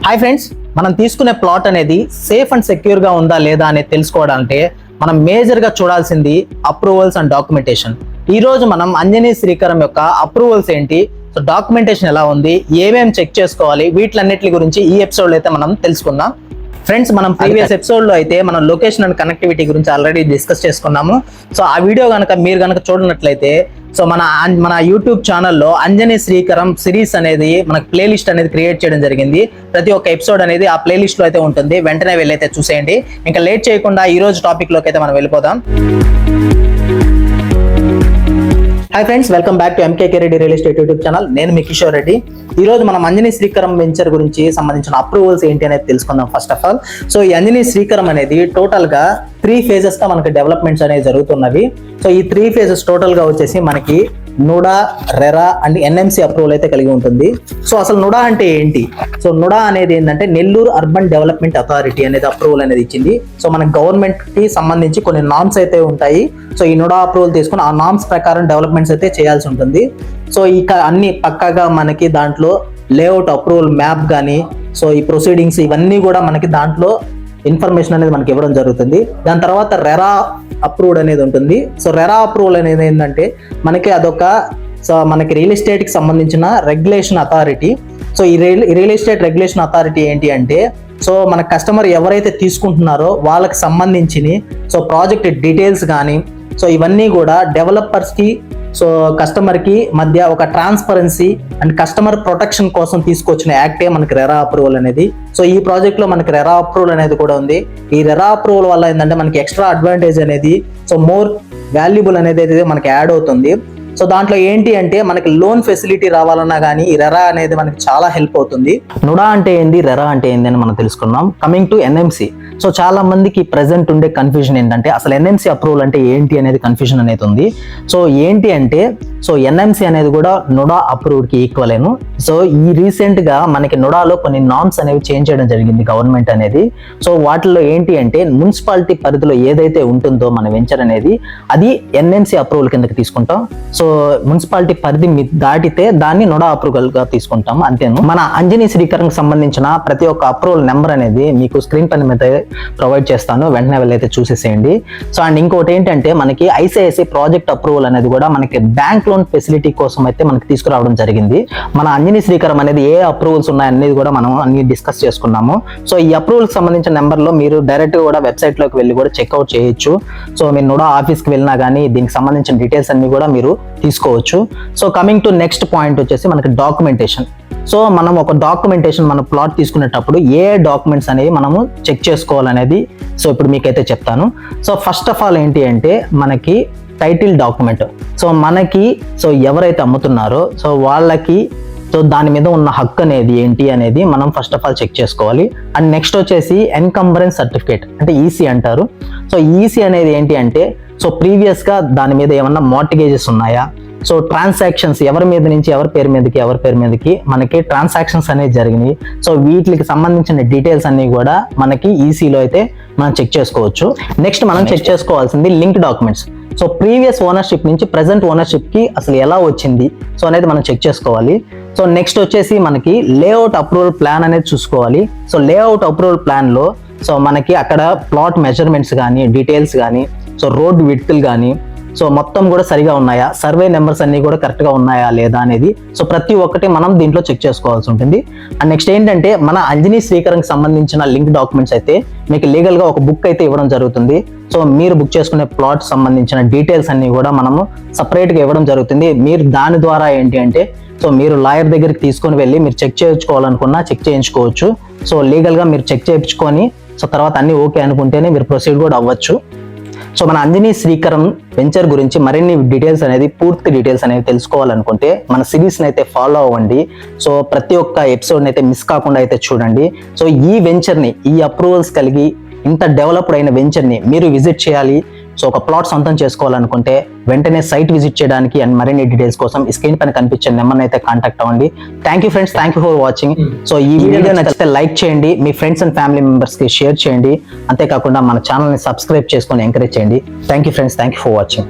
Hi friends, మనం తీసుకునే plot అనేది సేఫ్ అండ్ సెక్యూర్ గా ఉందా లేదా అనేది తెలుసుకోవాలంటే మనం మేజర్ గా చూడాల్సింది అప్రూవల్స్ అండ్ డాక్యుమెంటేషన్. ఈ రోజు మనం అంజనీ శ్రీకరం యొక్క అప్రూవల్స్ ఏంటి, సో డాక్యుమెంటేషన్ ఎలా ఉంది, ఏమేమి చెక్ చేసుకోవాలి, వీటిలన్నిటి గురించి ఈ ఎపిసోడ్ లో అయితే మనం తెలుసుకుందాం. ఫ్రెండ్స్, మనం ప్రీవియస్ ఎపిసోడ్ లో అయితే మనం లొకేషన్ అండ్ కనెక్టివిటీ గురించి ఆల్రెడీ డిస్కస్ చేసుకున్నాము. సో ఆ వీడియో మీరు కనుక చూడనట్లయితే సో మన యూట్యూబ్ ఛానల్లో అంజనీ శ్రీకరం సిరీస్ అనేది మనకు ప్లేలిస్ట్ అనేది క్రియేట్ చేయడం జరిగింది. ప్రతి ఒక్క ఎపిసోడ్ అనేది ఆ ప్లేలిస్ట్ లో అయితే ఉంటుంది, వెంటనే వెళ్ళైతే చూసేయండి. ఇంకా లేట్ చేయకుండా ఈ రోజు టాపిక్ లోకి అయితే మనం వెళ్ళిపోదాం. Hi friends, welcome back to MKK Reddy real estate YouTube channel. నేను మీ కిషోర్ రెడ్డి. ఈ రోజు మనం అంజనీ శ్రీకరం వెంచర్ గురించి సంబంధించిన అప్రూవల్స్ ఏంటి అనేది తెలుసుకుందాం. ఫస్ట్ ఆఫ్ ఆల్, సో ఈ అంజనీ శ్రీకరం అనేది టోటల్ గా 3 phases గా మనకి డెవలప్మెంట్స్ అనేవి జరుగుతున్నవి. సో ఈ 3 phases టోటల్ గా వచ్చేసి మనకి NUDA, RERA and NMC approval అయితే కలిగి ఉంటుంది. సో అసలు నుడా అంటే ఏంటి? సో నుడా అనేది ఏంటంటే నెల్లూరు అర్బన్ డెవలప్మెంట్ అథారిటీ అనేది అప్రూవల్ అనేది ఇచ్చింది. సో మన గవర్నమెంట్ కి సంబంధించి కొన్ని నామ్స్ అయితే ఉంటాయి. సో ఈ నుడా అప్రూవల్ తీసుకుని ఆ నామ్స్ ప్రకారం డెవలప్మెంట్స్ అయితే చేయాల్సి ఉంటుంది. సో ఇక అన్ని పక్కాగా మనకి దాంట్లో లేఅవుట్ అప్రూవల్ మ్యాప్ కానీ, సో ఈ ప్రొసీడింగ్స్ ఇవన్నీ కూడా మనకి దాంట్లో ఇన్ఫర్మేషన్ అనేది మనకి ఇవ్వడం జరుగుతుంది. దాని తర్వాత రెరా అప్రూవ్డ్ అనేది ఉంటుంది. సో రెరా అప్రూవల్ అనేది ఏంటంటే మనకి అదొక మనకి రియల్ ఎస్టేట్ కి సంబంధించిన రెగ్యులేషన్ అథారిటీ. సో ఈ రియల్ ఎస్టేట్ రెగ్యులేషన్ అథారిటీ ఏంటి అంటే, సో మన కస్టమర్ ఎవరైతే తీసుకుంటున్నారో వాళ్ళకి సంబంధించి సో ప్రాజెక్ట్ డీటెయిల్స్ కానీ, సో ఇవన్నీ కూడా డెవలపర్స్ కి సో కస్టమర్ కి మధ్య ఒక ట్రాన్స్పరెన్సీ అండ్ కస్టమర్ ప్రొటెక్షన్ కోసం తీసుకొచ్చిన యాక్టే మనకి రెరా అప్రూవల్ అనేది. సో ఈ ప్రాజెక్ట్ లో మనకి రెరా అప్రూవల్ అనేది కూడా ఉంది. ఈ రెరా అప్రూవల్ వల్ల ఏంటంటే మనకి ఎక్స్ట్రా అడ్వాంటేజ్ అనేది, సో మోర్ వాల్యుబుల్ అనేది మనకి యాడ్ అవుతుంది. సో దాంట్లో ఏంటి అంటే మనకి లోన్ ఫెసిలిటీ రావాలన్నా కానీ ఈ రెరా అనేది మనకి చాలా హెల్ప్ అవుతుంది. నుడా అంటే ఏంది, రెరా అంటే ఏంది అని మనం తెలుసుకున్నాం. కమింగ్ టు ఎన్ఎంసి, సో చాలా మందికి ప్రెసెంట్ ఉండే కన్ఫ్యూజన్ ఏంటంటే అసలు ఎన్ఎంసి అప్రూవల్ అంటే ఏంటి అనేది కన్ఫ్యూజన్ అనేది ఉంది. సో ఏంటి అంటే, సో ఎన్ఎంసి అనేది కూడా నుడా అప్రూవ్డ్ కి ఈక్వలేను. సో ఈ రీసెంట్ గా మనకి నుడాలో కొన్ని నామ్స్ అనేవి చేంజ్ చేయడం జరిగింది గవర్నమెంట్ అనేది. సో వాటిలో ఏంటి అంటే మున్సిపాలిటీ పరిధిలో ఏదైతే ఉంటుందో మన వెంచర్ అనేది అది ఎన్ఎంసి అప్రూవల్ కిందకి తీసుకుంటాం. సో మున్సిపాలిటీ పరిధి దాటితే దాన్ని నుడా అప్రూవల్ గా తీసుకుంటాం, అంతేను. మన అంజనీ శ్రీకరం సంబంధించిన ప్రతి ఒక్క అప్రూవల్ నెంబర్ అనేది మీకు స్క్రీన్ పైన మీద ప్రొవైడ్ చేస్తాను, వెంటనే వెళ్ళైతే చూసేసేయండి. సో అండ్ ఇంకోటి ఏంటంటే మనకి ఐసిఐసి ప్రాజెక్ట్ అప్రూవల్ అనేది కూడా మనకి బ్యాంక్ లోన్ ఫెసిలిటీ కోసం అయితే మనకి తీసుకురావడం జరిగింది. మన అంజనీ శ్రీకరం అనేది ఏ అప్రూవల్స్ ఉన్నాయనేది కూడా మనం అన్ని డిస్కస్ చేసుకున్నాము. సో ఈ అప్రూవల్ సంబంధించిన నెంబర్ లో మీరు డైరెక్ట్ కూడా వెబ్సైట్ లోకి వెళ్ళి కూడా చెక్అవుట్ చేయొచ్చు. సో మీరు నుడా ఆఫీస్ కి వెళ్ళినా కానీ దీనికి సంబంధించిన డీటెయిల్స్ అన్ని కూడా మీరు తీసుకోవచ్చు. So coming to next point వచ్చేసి మనకి డాక్యుమెంటేషన్. సో మనం ఒక డాక్యుమెంటేషన్ మన ప్లాట్ తీసుకునేటప్పుడు ఏ డాక్యుమెంట్స్ అనేవి మనము చెక్ చేసుకోవాలనేది సో ఇప్పుడు మీకైతే చెప్తాను. సో ఫస్ట్ ఆఫ్ ఆల్ ఏంటి అంటే మనకి టైటిల్ డాక్యుమెంట్. సో మనకి సో ఎవరైతే అమ్ముతున్నారో సో వాళ్ళకి సో దాని మీద ఉన్న హక్కు అనేది ఏంటి అనేది మనం ఫస్ట్ ఆఫ్ ఆల్ చెక్ చేసుకోవాలి. అండ్ నెక్స్ట్ వచ్చేసి ఎన్కంబరెన్స్ సర్టిఫికేట్ అంటే ఈసీ అంటారు. సో ఈసీ అనేది ఏంటి అంటే సో ప్రీవియస్ గా దాని మీద ఏమన్నా మార్టిగేజెస్ ఉన్నాయా, సో ట్రాన్సాక్షన్స్ ఎవరి మీద నుంచి ఎవరి పేరు మీదకి మనకి ట్రాన్సాక్షన్స్ అనేవి జరిగినాయి. సో వీటికి సంబంధించిన డీటెయిల్స్ అన్ని కూడా మనకి ఈసీలో అయితే మనం చెక్ చేసుకోవచ్చు. నెక్స్ట్ మనం చెక్ చేసుకోవాల్సింది link documents. So previous ownership నుంచి ప్రెసెంట్ ఓనర్షిప్ కి అసలు ఎలా వచ్చింది సో అనేది మనం చెక్ చేసుకోవాలి. సో నెక్స్ట్ వచ్చేసి మనకి లేఅవుట్ అప్రూవల్ ప్లాన్ అనేది చూసుకోవాలి. సో లేఅవుట్ అప్రూవల్ ప్లాన్ లో సో మనకి అక్కడ ప్లాట్ మెజర్మెంట్స్ కానీ, డీటెయిల్స్ కానీ, సో రోడ్ విడ్త్లు కానీ సో మొత్తం కూడా సరిగా ఉన్నాయా, సర్వే నెంబర్స్ అన్ని కూడా కరెక్ట్ గా ఉన్నాయా లేదా అనేది సో ప్రతి ఒక్కటి మనం దీంట్లో చెక్ చేసుకోవాల్సి ఉంటుంది. అండ్ నెక్స్ట్ ఏంటంటే మన అంజనీ శ్రీకరంకి సంబంధించిన లింక్ డాక్యుమెంట్స్ అయితే మీకు లీగల్ గా ఒక బుక్ అయితే ఇవ్వడం జరుగుతుంది. సో మీరు బుక్ చేసుకునే ప్లాట్ సంబంధించిన డీటెయిల్స్ అన్ని కూడా మనము సపరేట్ గా ఇవ్వడం జరుగుతుంది. మీరు దాని ద్వారా ఏంటి అంటే సో మీరు లాయర్ దగ్గరికి తీసుకొని వెళ్ళి మీరు చెక్ చేయించుకోవాలనుకున్నా చెక్ చేయించుకోవచ్చు. సో లీగల్ గా మీరు చెక్ చేయించుకొని సో తర్వాత అన్ని ఓకే అనుకుంటేనే మీరు ప్రొసీడ్ కూడా అవ్వచ్చు. సో మన అంజనీ శ్రీకరం వెంచర్ గురించి మరిన్ని డీటెయిల్స్ అనేది పూర్తి డీటెయిల్స్ అనేది తెలుసుకోవాలనుకుంటే మన సిరీస్ని అయితే ఫాలో అవ్వండి. సో ప్రతి ఒక్క ఎపిసోడ్ని అయితే మిస్ కాకుండా అయితే చూడండి. సో ఈ వెంచర్ని, ఈ అప్రూవల్స్ కలిగి ఇంత డెవలప్డ్ అయిన వెంచర్ని మీరు విజిట్ చేయాలి. సో ఒక ప్లాట్ సొంతం చేసుకోవాలనుకుంటే వెంటనే సైట్ విజిట్ చేయడానికి అండ్ మరిన్ని డీటెయిల్స్ కోసం ఈ స్క్రీన్ పైన కనిపించే నెంబర్ని అయితే కాంటాక్ట్ అవ్వండి. Thank you friends, thank you for watching. So ఈ వీడియో నచ్చితే లైక్ చేయండి, మీ ఫ్రెండ్స్ అండ్ ఫ్యామిలీ మెంబర్స్ కి షేర్ చేయండి. అంతేకాకుండా మన ఛానల్ని సబ్స్క్రైబ్ చేసుకొని ఎంకరేజ్ చేయండి. Thank you friends, thank you for watching.